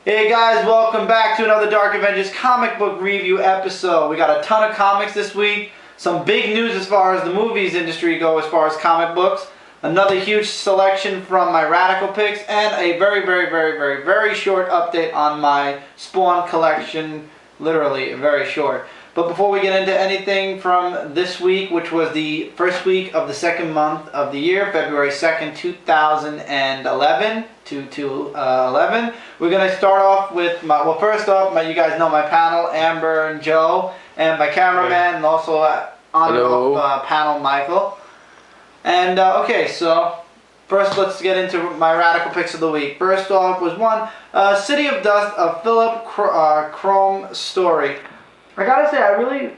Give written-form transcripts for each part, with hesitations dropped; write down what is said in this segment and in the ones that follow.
Hey guys, welcome back to another Dark Avengers comic book review episode. We got a ton of comics this week, some big news as far as the movies industry go as far as comic books, another huge selection from my Radical picks, and a very short update on my Spawn collection, literally very short. But before we get into anything from this week, which was the first week of the second month of the year, February 2nd, 2011, we're going to start off with my, first off, you guys know my panel, Amber and Joe, and my cameraman, and also on panel, Michael. And, okay, so first let's get into my Radical picks of the week. First off was one, City of Dust, a Philip Crome story. I gotta say,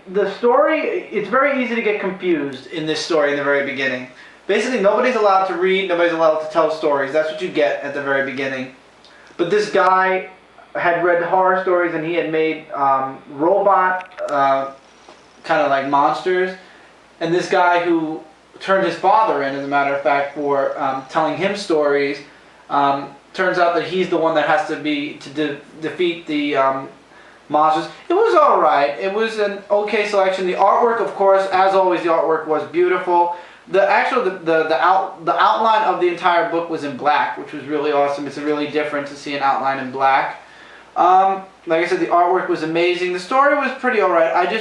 the story, it's very easy to get confused in this story in the very beginning. Basically, nobody's allowed to read, nobody's allowed to tell stories. That's what you get at the very beginning. But this guy had read horror stories and he had made robot kind of like monsters. And this guy who turned his father in, as a matter of fact, for telling him stories, turns out that he's the one that has to defeat the monsters. It was alright. It was an okay selection. The artwork, of course, as always, the artwork was beautiful. The outline of the entire book was in black, which was really awesome. It's really different to see an outline in black. Like I said, the artwork was amazing. The story was pretty alright.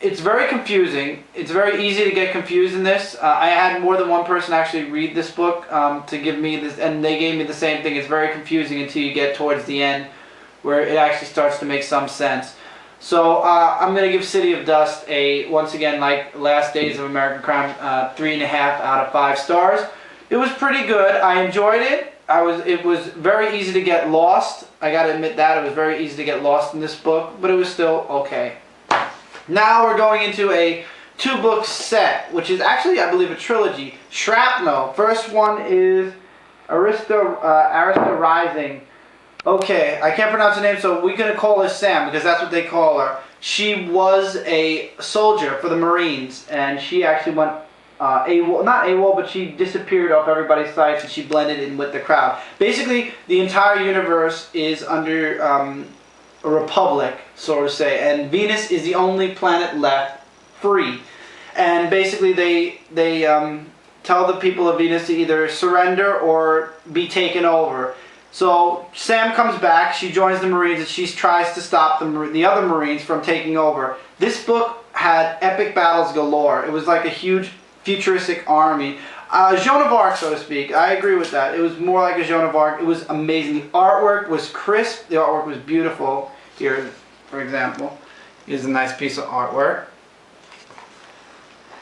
It's very confusing. It's very easy to get confused in this. I had more than one person actually read this book to give me this, and they gave me the same thing. It's very confusing until you get towards the end, where it actually starts to make some sense. So I'm going to give City of Dust once again, like Last Days of American Crime, 3.5 out of 5 stars. It was pretty good. I enjoyed it. It was very easy to get lost. I got to admit that. It was very easy to get lost in this book, but it was still okay. Now we're going into a 2-book set, which is actually, I believe, a trilogy. Shrapnel. First one is Aristeia Rising. Okay, I can't pronounce her name, so we're going to call her Sam, because that's what they call her. She was a soldier for the Marines, and she actually went AWOL, not AWOL, but she disappeared off everybody's sights, and she blended in with the crowd. Basically, the entire universe is under a republic, so to say, and Venus is the only planet left free. And basically, they tell the people of Venus to either surrender or be taken over. So Sam comes back, she joins the Marines, and she tries to stop the other Marines from taking over. This book had epic battles galore. It was like a huge futuristic army. Joan of Arc, so to speak. I agree with that. It was more like a Joan of Arc. It was amazing. The artwork was crisp. The artwork was beautiful. Here, for example, here's a nice piece of artwork.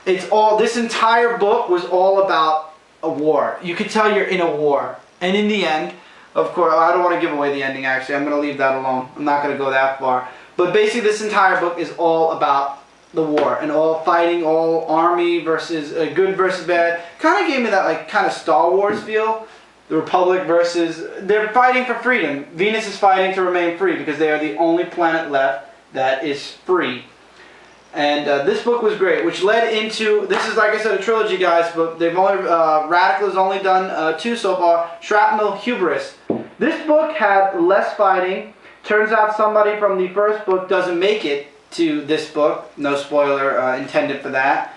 This entire book was all about a war. You could tell you're in a war. And in the end, of course, I don't want to give away the ending, actually. I'm going to leave that alone. I'm not going to go that far. But basically, this entire book is all about the war. And all fighting, all army versus, good versus bad. Kind of gave me that, like, kind of Star Wars feel. The Republic versus... They're fighting for freedom. Venus is fighting to remain free because they are the only planet left that is free. And this book was great, which led into, this is, like I said, a trilogy, guys, but they've only, Radical has only done 2 so far, Shrapnel, Hubris. This book had less fighting. Turns out somebody from the first book doesn't make it to this book. No spoiler intended for that.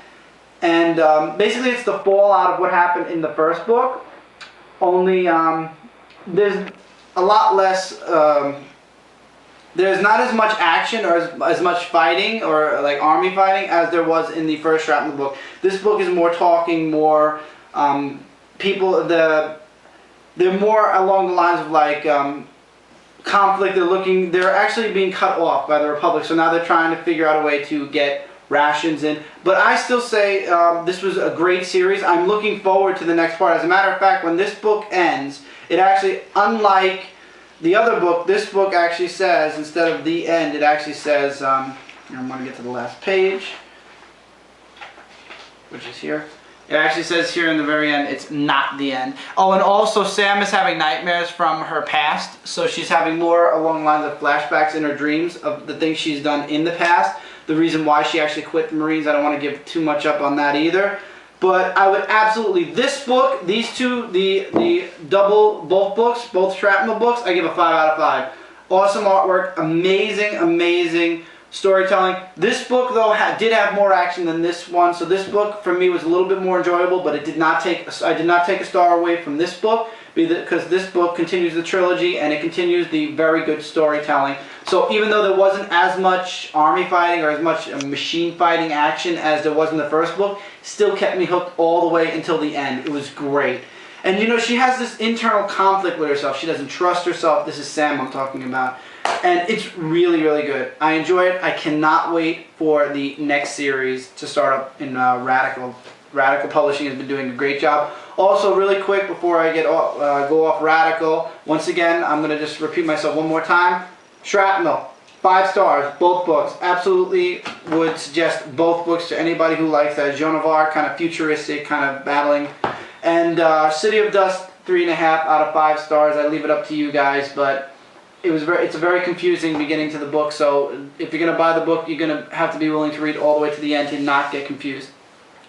And basically it's the fallout of what happened in the first book, only there's a lot less... There's not as much action or as much fighting or like army fighting as there was in the first Shrapnel book. This book is more talking, more people. They're more along the lines of like conflict. They're actually being cut off by the Republic. So now they're trying to figure out a way to get rations in. But I still say this was a great series. I'm looking forward to the next part. As a matter of fact, when this book ends, it actually, unlike the other book, this book actually says, instead of the end, it actually says, I'm going to get to the last page, which is here. It actually says here in the very end, it's not the end. Oh, and also Sam is having nightmares from her past, so she's having more along the lines of flashbacks in her dreams of the things she's done in the past. The reason why she actually quit the Marines, I don't want to give too much up on that either. But I would absolutely, this book, these two, both books, both Shrapnel books, I give a 5 out of 5. Awesome artwork, amazing storytelling. This book though did have more action than this one, so this book for me was a little bit more enjoyable, but it did not take I did not take a star away from this book because this book continues the trilogy and it continues the very good storytelling. So even though there wasn't as much army fighting or as much machine fighting action as there was in the first book, it still kept me hooked all the way until the end. It was great. And you know, she has this internal conflict with herself. She doesn't trust herself. This is Sam I'm talking about. And it's really good. I enjoy it. I cannot wait for the next series to start up in Radical. Radical Publishing has been doing a great job. Also, really quick before I go off Radical, once again, I'm going to just repeat myself one more time. Shrapnel, 5 stars, both books. Absolutely would suggest both books to anybody who likes that Jean Noir kind of futuristic kind of battling. And City of Dust, 3.5 out of 5 stars. I leave it up to you guys, but it's a very confusing beginning to the book. So if you're gonna buy the book, you're gonna have to be willing to read all the way to the end to not get confused.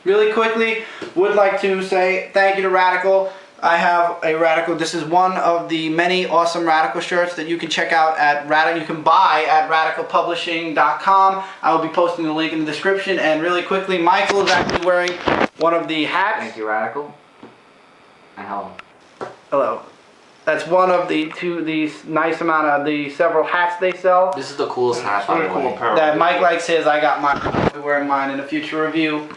Really quickly, would like to say thank you to Radical. I have a Radical. This is one of the many awesome Radical shirts that you can check out at Radical. You can buy at radicalpublishing.com. I will be posting the link in the description. And really quickly, Michael is actually wearing one of the hats. Thank you, Radical. And hello. Hello. That's one of the nice amount of the several hats they sell. This is the coolest hat, by the way. That Mike likes his. I got mine. I'll be wearing mine in a future review.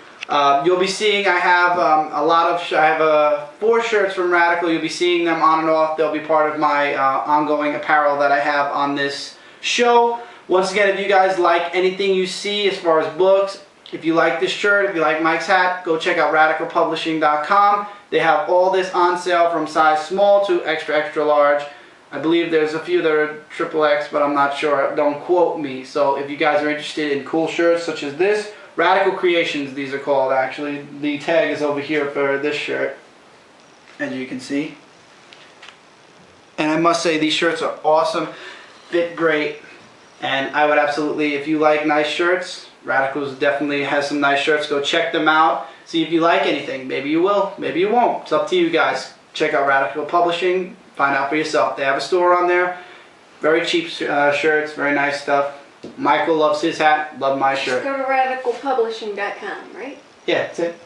You'll be seeing. I have I have 4 shirts from Radical. You'll be seeing them on and off. They'll be part of my ongoing apparel that I have on this show. Once again, if you guys like anything you see as far as books, if you like this shirt, if you like Mike's hat, go check out radicalpublishing.com. They have all this on sale from size small to extra large. I believe there's a few that are XXX, but I'm not sure. Don't quote me. So if you guys are interested in cool shirts such as this, Radical Creations, these are called actually. The tag is over here for this shirt, as you can see. And I must say, these shirts are awesome, fit great, and I would absolutely, if you like nice shirts, Radicals definitely has some nice shirts. Go check them out. See if you like anything. Maybe you will, maybe you won't. It's up to you guys. Check out Radical Publishing. Find out for yourself. They have a store on there. Very cheap shirts, very nice stuff. Michael loves his hat. Love my shirt. Just go to radicalpublishing.com, right? Yeah, that's it.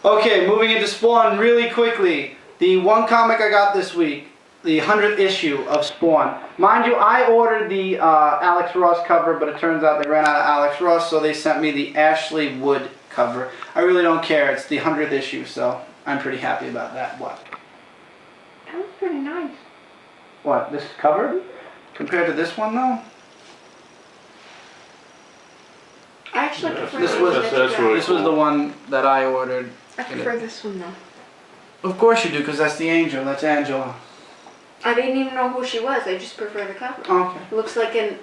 Okay, moving into Spawn really quickly. The one comic I got this week, the 100th issue of Spawn. Mind you, I ordered the Alex Ross cover, but it turns out they ran out of Alex Ross, so they sent me the Ashley Wood cover. I really don't care. It's the 100th issue, so I'm pretty happy about that. What? That was pretty nice. What, this cover? Compared to this one, though? I actually prefer This was the one that I ordered. I prefer this one, though. Of course you do, because that's the Angel. That's Angela. I didn't even know who she was. I just prefer the cover. Okay. It looks like a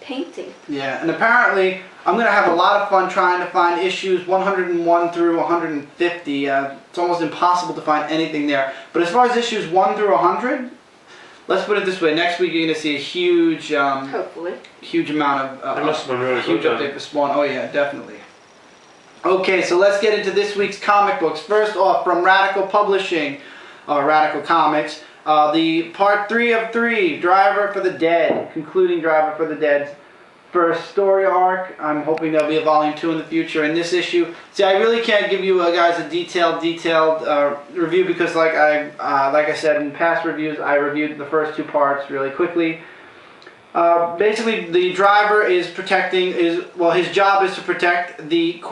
painting. Yeah, and apparently I'm going to have a lot of fun trying to find issues 101 through 150. It's almost impossible to find anything there. But as far as issues 1 through 100, let's put it this way. Next week you're going to see a huge, hopefully, huge amount of, It must have been really huge good, update for Spawn. Oh yeah, definitely. Okay, so let's get into this week's comic books. First off, from Radical Publishing, Radical Comics. The part 3 of 3, Driver for the Dead, concluding Driver for the Dead's first story arc. I'm hoping there'll be a volume 2 in the future. In this issue, see, I really can't give you guys a detailed review because, like I said in past reviews, I reviewed the first 2 parts really quickly. Basically, the driver is his job is to protect the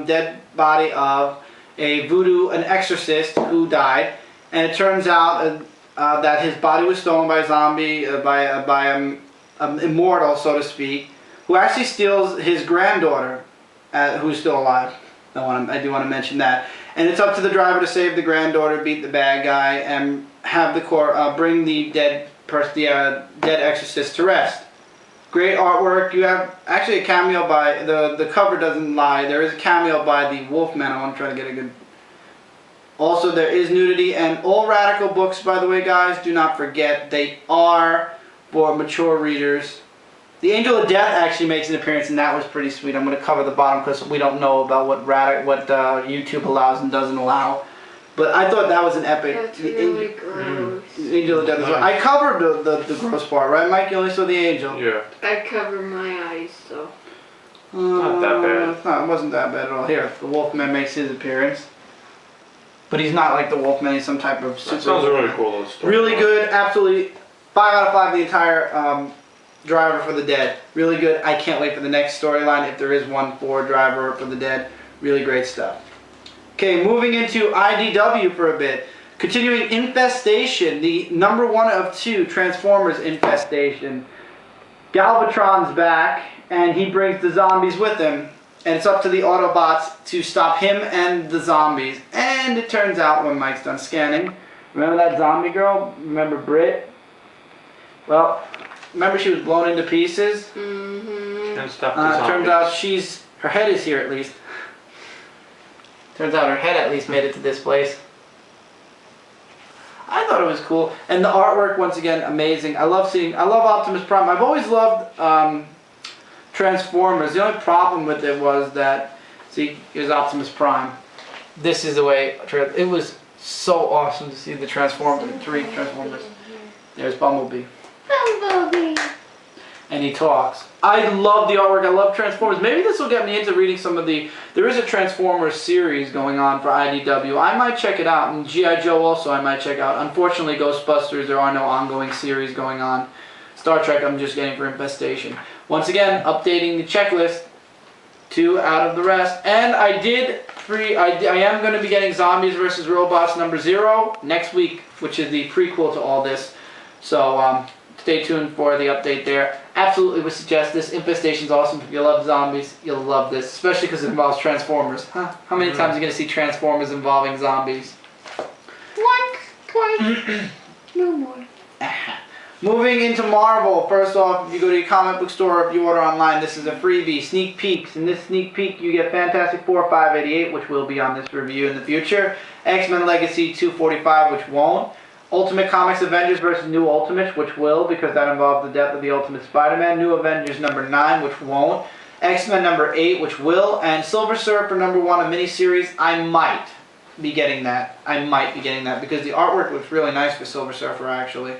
dead body of an exorcist who died, and it turns out that his body was stolen by a zombie, by an immortal, so to speak, who actually steals his granddaughter, who's still alive. I do want to mention that. And it's up to the driver to save the granddaughter, beat the bad guy, and have the bring the dead exorcist to rest. Great artwork. You have actually a cameo by the cover doesn't lie. There is a cameo by the Wolfman. I want to try to get a good. Also, there is nudity, and all Radical books, by the way, guys, do not forget, they are for mature readers. The Angel of Death actually makes an appearance, and that was pretty sweet. I'm going to cover the bottom because we don't know about what YouTube allows and doesn't allow. But I thought that was an epic. That's really gross. Angel of Death as well. I covered the gross part, right, Mike? You only saw the angel. Yeah. I cover my eyes, so. Not that bad. It wasn't that bad at all. Here, the Wolfman makes his appearance. But he's not like the Wolfman, he's some type of super... That sounds really cool, though. Story. Really good, absolutely. 5 out of 5 the entire Driver for the Dead. Really good. I can't wait for the next storyline, if there is one for Driver for the Dead. Really great stuff. Okay, moving into IDW for a bit. Continuing Infestation, the #1 of 2 Transformers Infestation. Galvatron's back, and he brings the zombies with him. And it's up to the Autobots to stop him and the zombies. And it turns out, when Mike's done scanning, remember that zombie girl? Remember Britt? Well, remember she was blown into pieces? Mm-hmm. And stop the zombies. Turns out her head is here at least. Turns out her head at least made it to this place. I thought it was cool. And the artwork, once again, amazing. I love Optimus Prime. I've always loved Transformers. The only problem with it was that, see, here's Optimus Prime. This is the way, it was so awesome to see the Transformers, 3 Transformers. There's Bumblebee. Bumblebee. And he talks. I love the artwork. I love Transformers. Maybe this will get me into reading some of the... There is a Transformers series going on for IDW. I might check it out. And G.I. Joe also I might check out. Unfortunately, Ghostbusters, there are no ongoing series going on. Star Trek I'm just getting for Infestation. Once again, updating the checklist. 2 out of the rest. And I am going to be getting Zombies vs. Robots #0 next week, which is the prequel to all this. So, stay tuned for the update there. Absolutely would suggest this. Infestation's awesome. If you love zombies, you'll love this. Especially because it involves Transformers. Huh? How many times are you going to see Transformers involving zombies? Once, twice, no more. Moving into Marvel. First off, if you go to your comic book store, if you order online, this is a freebie. Sneak peeks. In this sneak peek, you get Fantastic Four 588, which will be on this review in the future. X-Men Legacy 245, which won't. Ultimate Comics Avengers vs. New Ultimates, which will, because that involves the death of the Ultimate Spider-Man. New Avengers #9, which won't. X-Men #8, which will. And Silver Surfer #1, a miniseries. I might be getting that. Because the artwork looks really nice for Silver Surfer, actually.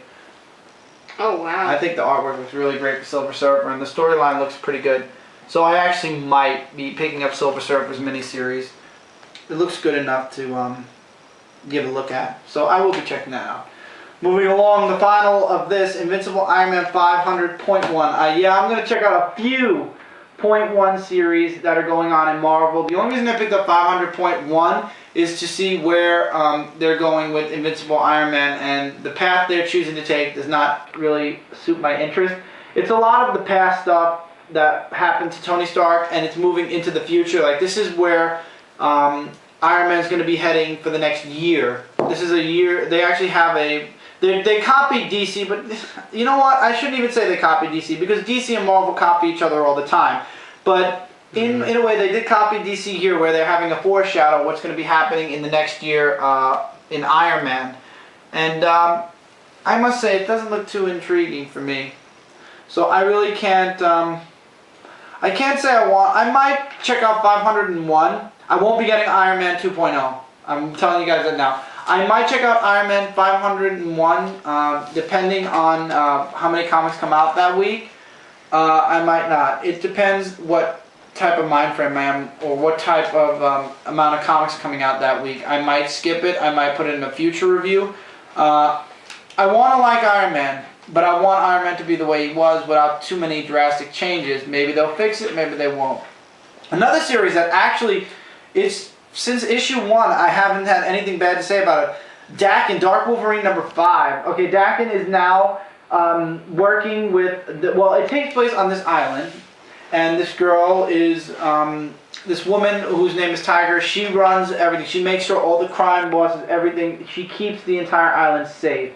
Oh, wow. I think the artwork looks really great for Silver Surfer, and the storyline looks pretty good. So I actually might be picking up Silver Surfer's miniseries. It looks good enough to give a look at. So I will be checking that out. Moving along, the final of this, Invincible Iron Man 500.1. Yeah, I'm going to check out a few .1 series that are going on in Marvel. The only reason I picked up 500.1 is to see where they're going with Invincible Iron Man, and the path they're choosing to take does not really suit my interest. It's a lot of the past stuff that happened to Tony Stark, and it's moving into the future. Like, this is where Iron Man's going to be heading for the next year. This is a year, they actually have a... They copied DC, but you know what? I shouldn't even say they copied DC, because DC and Marvel copy each other all the time. But in a way, they did copy DC here, where they're having a foreshadow what's going to be happening in the next year in Iron Man. And I must say, it doesn't look too intriguing for me. So I really can't... I can't say I want... I might check out 501. I won't be getting Iron Man 2.0. I'm telling you guys that now. I might check out Iron Man 501, depending on how many comics come out that week. I might not. It depends what type of mind frame I am, or what type of amount of comics coming out that week. I might skip it. I might put it in a future review. I want to like Iron Man, but I want Iron Man to be the way he was without too many drastic changes. Maybe they'll fix it, maybe they won't. Another series that actually is... Since issue 1, I haven't had anything bad to say about it. Daken Dark Wolverine #5. Okay, Daken is now working with... well, it takes place on this island. And this girl is... this woman whose name is Tiger. She runs everything. She makes sure all the crime bosses, everything... She keeps the entire island safe.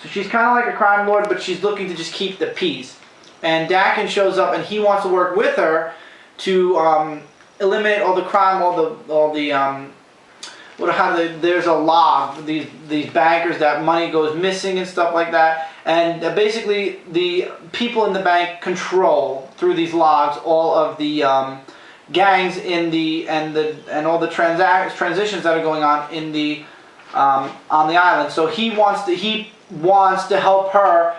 So she's kind of like a crime lord, but she's looking to just keep the peace. And Daken shows up, and he wants to work with her to... eliminate all the crime, there's a log, these bankers that money goes missing and stuff like that, and basically the people in the bank control through these logs all of the gangs in the and all the transitions that are going on in the on the island. So he wants to help her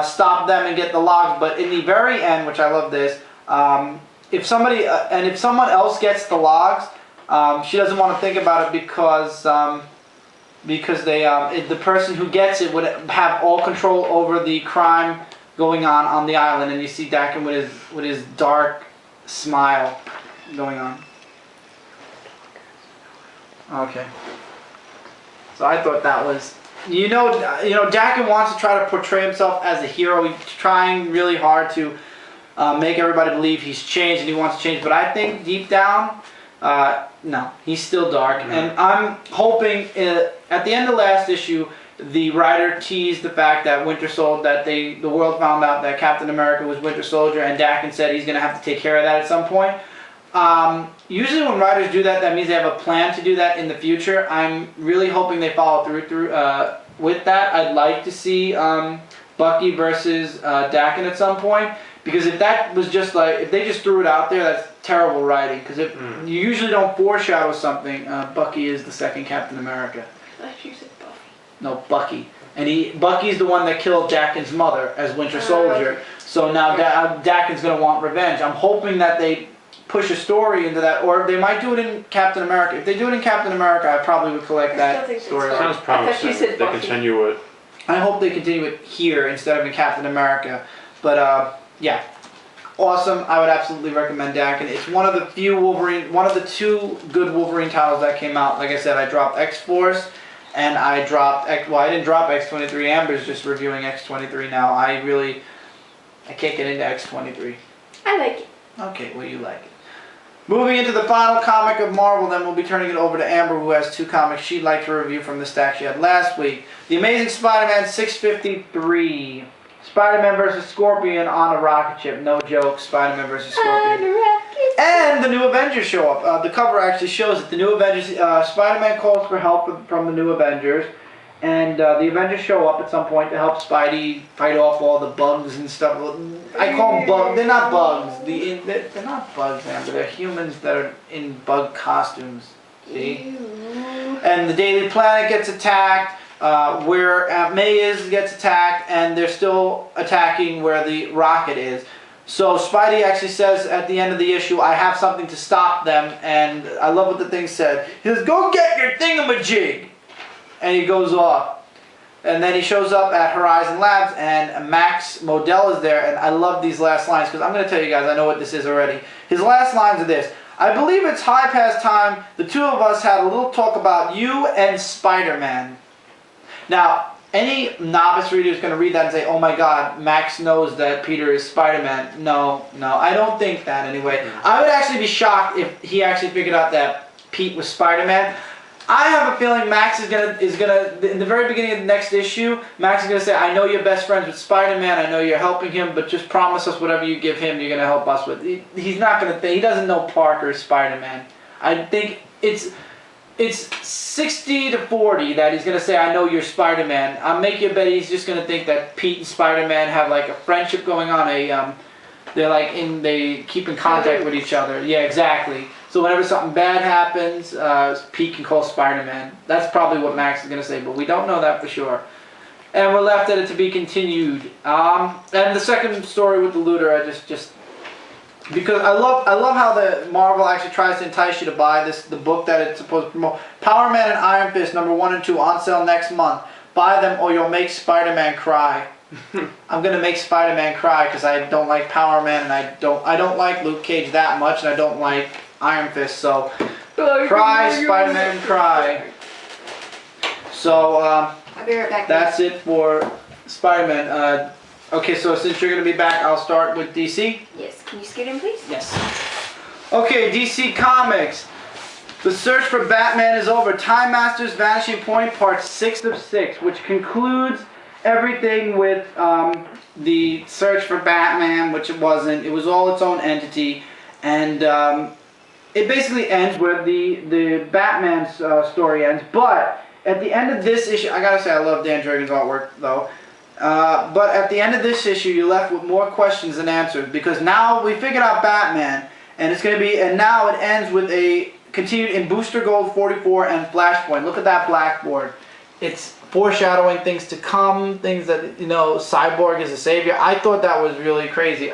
stop them and get the logs. But in the very end, which I love this, if someone else gets the logs, she doesn't want to think about it because the person who gets it would have all control over the crime going on the island. And you see Daken with his dark smile going on. Okay. So I thought that was, Daken wants to try to portray himself as a hero. He's trying really hard to make everybody believe he's changed and he wants to change. But I think deep down, no, he's still dark. Mm-hmm. And I'm hoping at the end of last issue, the writer teased the fact that the world found out that Captain America was Winter Soldier, and Daken said he's going to have to take care of that at some point. Usually when writers do that, that means they have a plan to do that in the future. I'm really hoping they follow through with that. I'd like to see Bucky versus Daken at some point, because if that was just if they just threw it out there, that's terrible writing. Because if you usually don't foreshadow something, Bucky is the second Captain America. I thought you said Buffy. No, Bucky. And Bucky's the one that killed Daken's mother as Winter Soldier. So now Daken's going to want revenge. I'm hoping that they push a story into that, or they might do it in Captain America. If they do it in Captain America, I probably would collect that story. Sounds promising. They continue it. I hope they continue it here instead of in Captain America. But yeah, awesome. I would absolutely recommend Daken. It's one of the two good Wolverine titles that came out. Like I said, I dropped X-Force, and I dropped I didn't drop X-23. Amber's just reviewing X-23 now. I can't get into X-23. I like it. Okay, well, you like it. Moving into the final comic of Marvel, then we'll be turning it over to Amber, who has two comics she'd like to review from the stack she had last week. The Amazing Spider-Man 653. Spider-Man vs. Scorpion on a rocket ship. No joke, Spider-Man vs. Scorpion. And the new Avengers show up. The cover actually shows it. The new Avengers, Spider-Man calls for help from the new Avengers. And the Avengers show up at some point to help Spidey fight off all the bugs and stuff. I call them bugs. They're not bugs. They're not bugs, Amber. They're humans that are in bug costumes. See? And the Daily Planet gets attacked. Where Aunt May gets attacked. And they're still attacking where the rocket is. So Spidey actually says at the end of the issue, I have something to stop them. And I love what the thing said. He says, go get your thingamajig. And he goes off. And then he shows up at Horizon Labs, and Max Modell is there. And I love these last lines, because I'm going to tell you guys, I know what this is already. His last lines are this. I believe it's high past time the two of us had a little talk about you and Spider-Man. Now, any novice reader is going to read that and say, oh my God, Max knows that Peter is Spider-Man. No, I don't think that anyway. I would actually be shocked if he actually figured out that Pete was Spider-Man. I have a feeling Max is gonna in the very beginning of the next issue, Max is gonna say, I know you're best friends with Spider-Man, I know you're helping him, but just promise us whatever you give him, you're gonna help us with. He's not gonna think, he doesn't know Parker is Spider-Man. I think it's 60 to 40 that he's gonna say, I know you're Spider-Man. I'll make you bet he's just gonna think that Pete and Spider-Man have like a friendship going on, they keep in contact with each other. Yeah, exactly. So whenever something bad happens, Pete can call Spider-Man. That's probably what Max is going to say, but we don't know that for sure. And we're left at it to be continued. And the second story with the looter, I just because I love how the Marvel actually tries to entice you to buy the book that it's supposed to promote. Power Man and Iron Fist #1 and 2 on sale next month. Buy them or you'll make Spider-Man cry. I'm gonna make Spider-Man cry because I don't like Power Man and I don't like Luke Cage that much, and I don't like Iron Fist, so cry, Spider-Man, cry. So I'll be right back. That's it for Spider-Man. Okay, so since you're gonna be back, I'll start with DC. Yes, can you scoot in, please? Yes. Okay, DC Comics. The search for Batman is over. Time Masters Vanishing Point, part 6 of 6, which concludes everything with the search for Batman, which it wasn't. It was all its own entity, and it basically ends where the Batman story ends. But at the end of this issue, I gotta say I love Dan Jurgens' artwork though. But at the end of this issue, you're left with more questions than answers, because now we figured out Batman, and it's gonna be, and now it ends with a continued in Booster Gold 44 and Flashpoint. Look at that blackboard. It's foreshadowing things to come, things that, you know, Cyborg is a savior. I thought that was really crazy.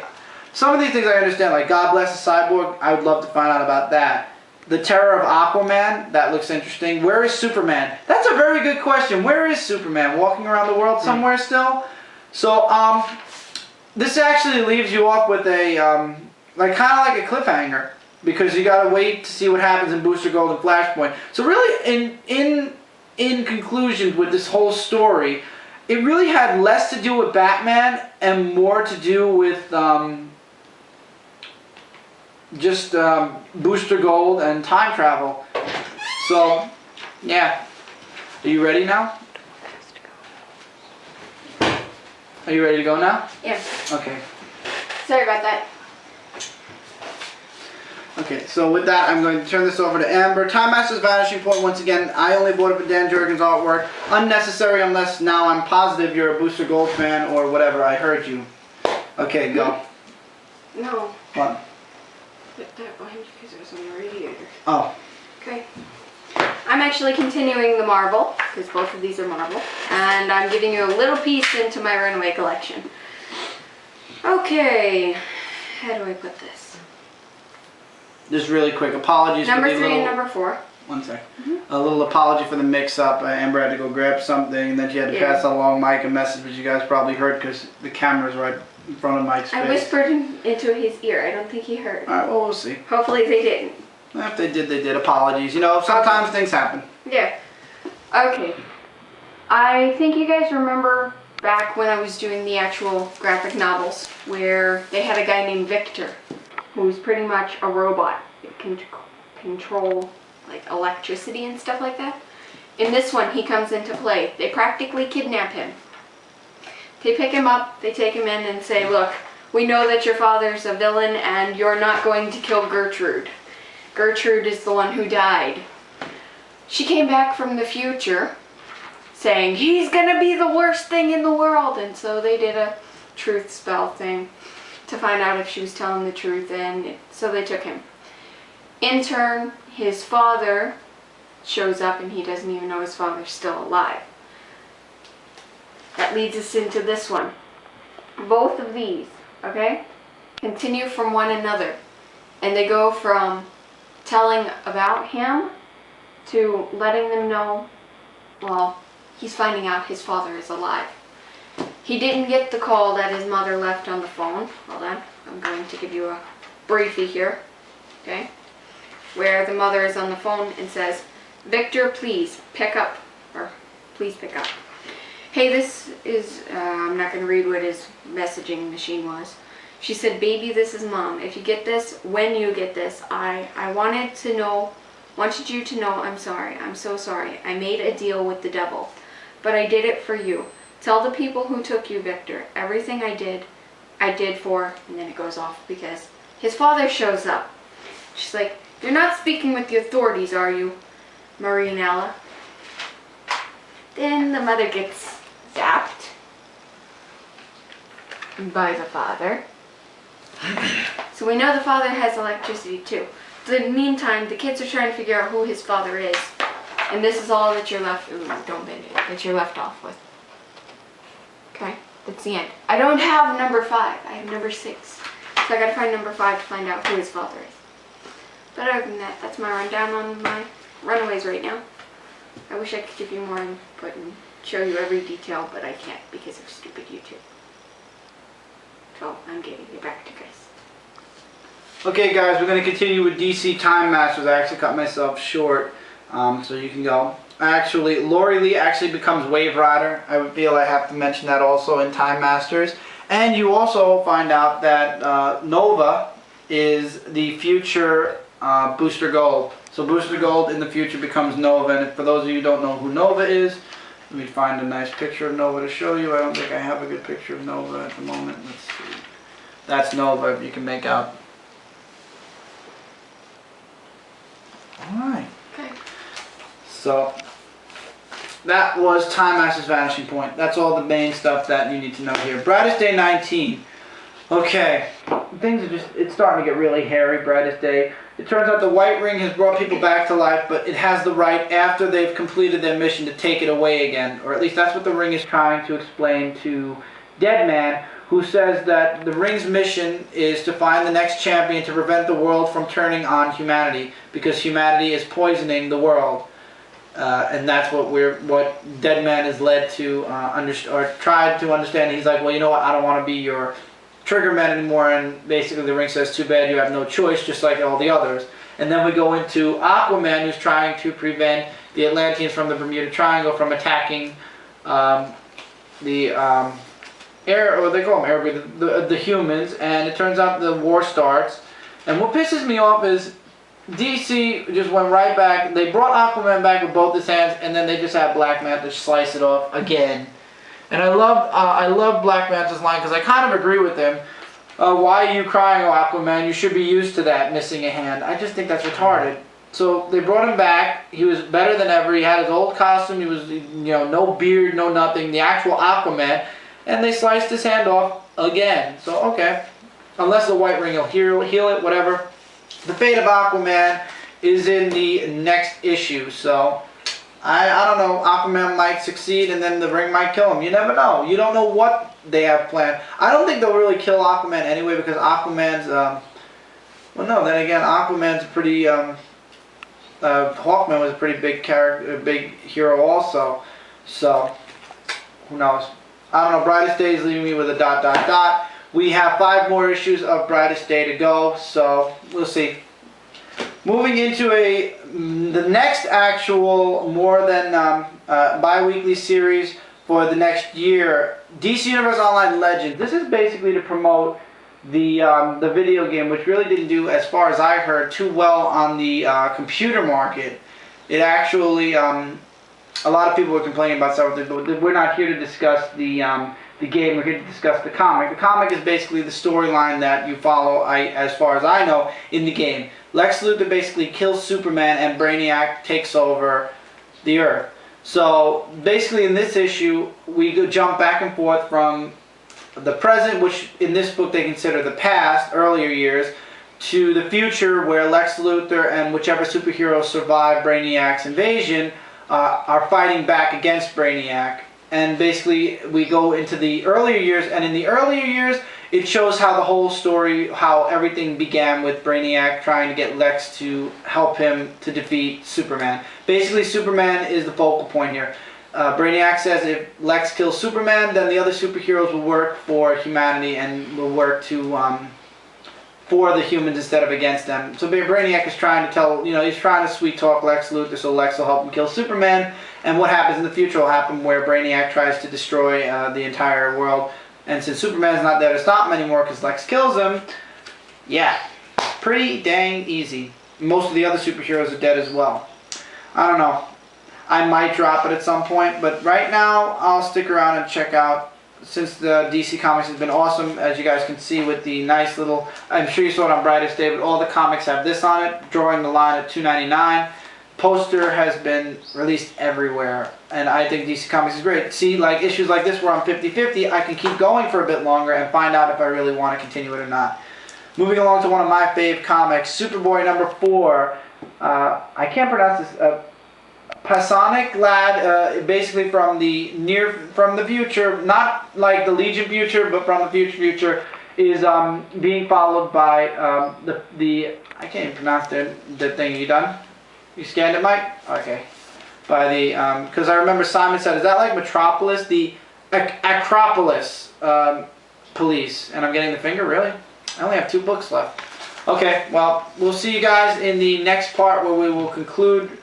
Some of these things I understand, like God Bless the Cyborg, I would love to find out about that. The Terror of Aquaman, that looks interesting. Where is Superman? That's a very good question. Where is Superman? Walking around the world somewhere still? So, this actually leaves you off with a, like, kind of like a cliffhanger, because you gotta wait to see what happens in Booster Gold and Flashpoint. So really, in conclusion with this whole story, it really had less to do with Batman and more to do with, just Booster Gold and time travel. So, yeah. Are you ready now? Are you ready to go now? Yeah. Okay. Sorry about that. Okay, so with that, I'm going to turn this over to Amber. Time Master's Vanishing Point, once again, I only bought it for Dan Jurgens' artwork. Unnecessary unless now I'm positive you're a Booster Gold fan or whatever. I heard you. Okay, go. No. What? Put that behind you because it was on the radiator. Oh. Okay. I'm actually continuing the Marvel, because both of these are Marvel, and I'm giving you a little piece into my Runaway collection. Okay, how do I put this? Just really quick, apologies Number for the 3 little... and number 4. One sec. A little apology for the mix-up. Amber had to go grab something, and then she had to pass along Mike a message, which you guys probably heard because the camera's right in front of Mike's face. I whispered into his ear. I don't think he heard. Alright, well, we'll see. Hopefully they didn't. If they did, they did. Apologies. You know, sometimes things happen. Yeah. Okay. I think you guys remember back when I was doing the actual graphic novels where they had a guy named Victor who's pretty much a robot. It can control like electricity and stuff like that. In this one, he comes into play. They practically kidnap him. They pick him up, they take him in and say, look, we know that your father's a villain and you're not going to kill Gertrude. Gertrude is the one who died. She came back from the future saying, he's gonna be the worst thing in the world. And so they did a truth spell thing to find out if she was telling the truth, and so they took him. In turn, his father shows up and he doesn't even know his father's still alive. That leads us into this one. Both of these, okay, continue from one another. And they go from telling about him to letting them know, well, he's finding out his father is alive. He didn't get the call that his mother left on the phone. Hold on, I'm going to give you a briefie here, okay? Where the mother is on the phone and says, Victor, please pick up, or please pick up. Hey, this is, I'm not going to read what his messaging machine was. She said, baby, this is mom. If you get this, when you get this, I wanted you to know I'm sorry. I'm so sorry. I made a deal with the devil, but I did it for you. Tell the people who took you, Victor. Everything I did for, and then it goes off because his father shows up. She's like, you're not speaking with the authorities, are you, Marianella? Then the mother gets zapped by the father. So we know the father has electricity too. In the meantime, the kids are trying to figure out who his father is. And this is all that you're left, ooh, don't bend it, that you're left off with. Okay, that's the end. I don't have number 5, I have number 6. So I gotta find number 5 to find out who his father is. But other than that, that's my rundown on my Runaways right now. I wish I could give you more input and show you every detail, but I can't because of stupid YouTube. So I'm giving it back to Chris. Okay, guys, we're going to continue with DC Time Masters. I actually cut myself short, so you can go. Actually, Lori Lee actually becomes Wave Rider. I feel I have to mention that also in Time Masters. And you also find out that Nova is the future Booster Gold. So Booster Gold in the future becomes Nova. And for those of you who don't know who Nova is, let me find a nice picture of Nova to show you. I don't think I have a good picture of Nova at the moment. Let's see. That's Nova, if you can make out. Alright. Okay. So, that was Time Master's Vanishing Point. That's all the main stuff that you need to know here. Brightest Day 19. Okay. Things are just, it's starting to get really hairy, Brightest Day. It turns out the White Ring has brought people back to life, but it has the right, after they've completed their mission, to take it away again. Or at least that's what the Ring is trying to explain to Deadman, who says that the Ring's mission is to find the next champion to prevent the world from turning on humanity, because humanity is poisoning the world. And that's what Deadman is led to tried to understand. He's like, well, you know what, I don't want to be your Triggerman anymore, and basically the Ring says, too bad, you have no choice, just like all the others. And then we go into Aquaman, who's trying to prevent the Atlanteans from the Bermuda Triangle from attacking the air, or they call them air, the humans, and it turns out the war starts. And what pisses me off is DC just went right back. They brought Aquaman back with both his hands, and then they just had Black Manta slice it off again. And I love Black Manta's line, because I kind of agree with him. Why are you crying, oh Aquaman? You should be used to that, missing a hand. I just think that's retarded. So they brought him back. He was better than ever. He had his old costume. He was, no beard, no nothing. The actual Aquaman. And they sliced his hand off again. So, okay. Unless the White Ring will heal it, whatever. The fate of Aquaman is in the next issue. So, I don't know. Aquaman might succeed and then the Ring might kill him. You never know. You don't know what they have planned. I don't think they'll really kill Aquaman anyway, because Aquaman's, well, no, then again, Aquaman's a pretty, Hawkman was a pretty big character, a big hero also. So, who knows? I don't know. Brightest Day is leaving me with a ... We have 5 more issues of Brightest Day to go, so we'll see. Moving into the next actual more than bi-weekly series for the next year, DC Universe Online Legends. This is basically to promote the video game, which really didn't do, as far as I heard, too well on the computer market. It actually, a lot of people were complaining about several things, but we're not here to discuss the game. We're here to discuss the comic. The comic is basically the storyline that you follow, as far as I know, in the game. Lex Luthor basically kills Superman and Brainiac takes over the Earth. So basically in this issue, we go jump back and forth from the present, which in this book they consider the past, earlier years, to the future, where Lex Luthor and whichever superheroes survive Brainiac's invasion are fighting back against Brainiac. And basically we go into the earlier years, and in the earlier years it shows how the whole story, how everything began with Brainiac trying to get Lex to help him to defeat Superman. Basically Superman is the focal point here. Brainiac says if Lex kills Superman, then the other superheroes will work for humanity and will work to for the humans instead of against them. So Brainiac is trying to tell, he's trying to sweet talk Lex Luthor so Lex will help him kill Superman. And what happens in the future will happen where Brainiac tries to destroy the entire world. And since Superman's not there to stop him anymore because Lex kills him, yeah, pretty dang easy. Most of the other superheroes are dead as well. I don't know. I might drop it at some point, but right now I'll stick around and check out. Since the DC Comics has been awesome, as you guys can see with the nice little, I'm sure you saw it on Brightest Day, but all the comics have this on it, drawing the line at $2.99. Poster has been released everywhere, and I think DC Comics is great. See, like issues like this where I'm 50-50, I can keep going for a bit longer and find out if I really want to continue it or not. Moving along to one of my fave comics, Superboy number 4. I can't pronounce this. Pasonic lad, basically from the future, not like the Legion future, but from the future, is being followed by I can't even pronounce the thing. You done? You scanned it, Mike? Okay. By the because I remember Simon said, is that like Metropolis, the Acropolis police? And I'm getting the finger, really? I only have 2 books left. Okay, well, we'll see you guys in the next part where we will conclude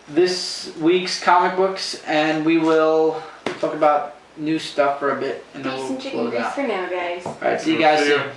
this week's comic books, and we will talk about new stuff for a bit. And then Peace we'll and chicken grease for now, guys. Alright, see you guys soon.